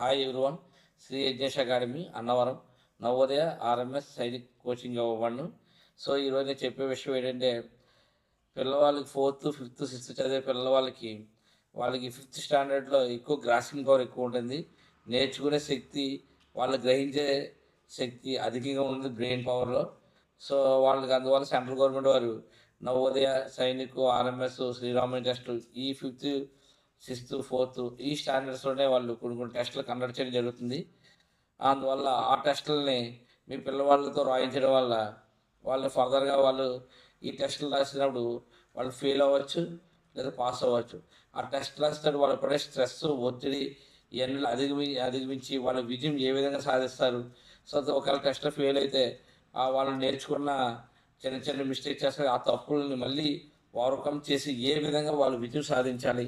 Hi everyone. Shri Yagnesh academy Annavaram Navodaya RMS Sainik coaching ఇవ్వబడును. So ఈరోజు నేను చెప్పే విషయం ఏంటంటే, పిల్లవాళ్ళకి 4th, 5th, 6th చదివే పిల్లవాళ్ళకి ఫిఫ్త్ స్టాండర్డ్లో ఎక్కువ గ్రాస్పింగ్ పవర్ ఎక్కువ ఉంటుంది. నేర్చుకునే శక్తి, వాళ్ళు గ్రహించే శక్తి అధికంగా ఉంటుంది బ్రెయిన్ పవర్లో. సో వాళ్ళకి అందువల్ల సెంట్రల్ గవర్నమెంట్ వారు నవోదయ, సైనిక్, ఆర్ఎంఎస్, శ్రీరామ టెస్టులు ఈ 5th, 6th, 4th ఈ స్టాండర్డ్స్లోనే వాళ్ళు కొన్ని టెస్టులు కండక్ట్ చేయడం జరుగుతుంది. అందువల్ల ఆ టెస్టులని మీ పిల్లవాళ్ళతో రాయించడం వల్ల వాళ్ళు ఫర్దర్గా ఈ టెస్టులు రాసినప్పుడు వాళ్ళు ఫెయిల్ అవ్వచ్చు లేదా పాస్ అవ్వచ్చు. ఆ టెస్ట్ రాస్తే వాళ్ళు పడే స్ట్రెస్, ఒత్తిడి ఇవన్నీ అధిగమించి వాళ్ళ విజయం ఏ విధంగా సాధిస్తారు. సో ఒకవేళ టెస్ట్లో ఫెయిల్ అయితే వాళ్ళు నేర్చుకున్న చిన్న చిన్న మిస్టేక్ చేస్తారు. ఆ తప్పుల్ని మళ్ళీ ఓవర్కమ్ చేసి ఏ విధంగా వాళ్ళు విజయం సాధించాలి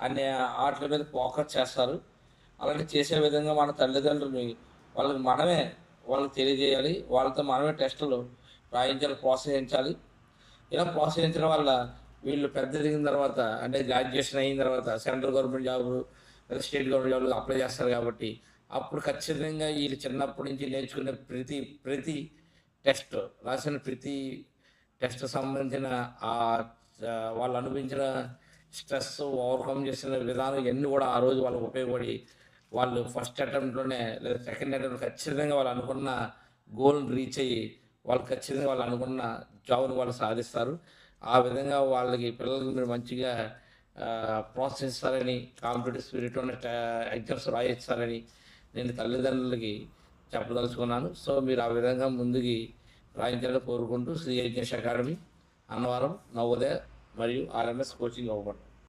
అనే వాటి మీద ఫోకస్ చేస్తారు. అలాంటి చేసే విధంగా మన తల్లిదండ్రులని వాళ్ళకి తెలియజేయాలి. వాళ్ళతో మనమే టెస్టులు రాయించాలి, ప్రోత్సహించాలి. ఇలా ప్రోత్సహించడం వల్ల వీళ్ళు పెద్ద ఎదిగిన తర్వాత, అంటే గ్రాడ్యుయేషన్ అయిన తర్వాత సెంట్రల్ గవర్నమెంట్ జాబ్ లేదా స్టేట్ గవర్నమెంట్ జాబ్లు అప్లై చేస్తారు. కాబట్టి అప్పుడు ఖచ్చితంగా వీళ్ళు చిన్నప్పటి నుంచి నేర్చుకునే ప్రతి టెస్ట్ రాసిన ప్రతి టెస్ట్ సంబంధించిన వాళ్ళు అనుభవించిన స్ట్రెస్ ఓవర్కమ్ చేసిన విధానం ఇవన్నీ కూడా ఆ రోజు వాళ్ళకి ఉపయోగపడి వాళ్ళు ఫస్ట్ అటెంప్ట్లోనే లేదా సెకండ్ అటెంప్ట్ ఖచ్చితంగా వాళ్ళు అనుకున్న గోల్ని రీచ్ అయ్యి వాళ్ళు ఖచ్చితంగా వాళ్ళు అనుకున్న జాబ్ని వాళ్ళు సాధిస్తారు. ఆ విధంగా పిల్లలకి మీరు మంచిగా ప్రోత్సహిస్తారని, కాంపిటేటివ్ స్పిరిట్ ఉన్న ఎగ్జామ్స్ రాయిస్తారని నేను తల్లిదండ్రులకి చెప్పదలుచుకున్నాను. సో మీరు ఆ విధంగా ముందుకి రాయించాలని కోరుకుంటూ శ్రీ యజ్ఞేష్ అకాడమీ అన్నవరం నవోదయ మరియు ఆర్ఎంఎస్ కోచింగ్ ఇవ్వబడుతుంది.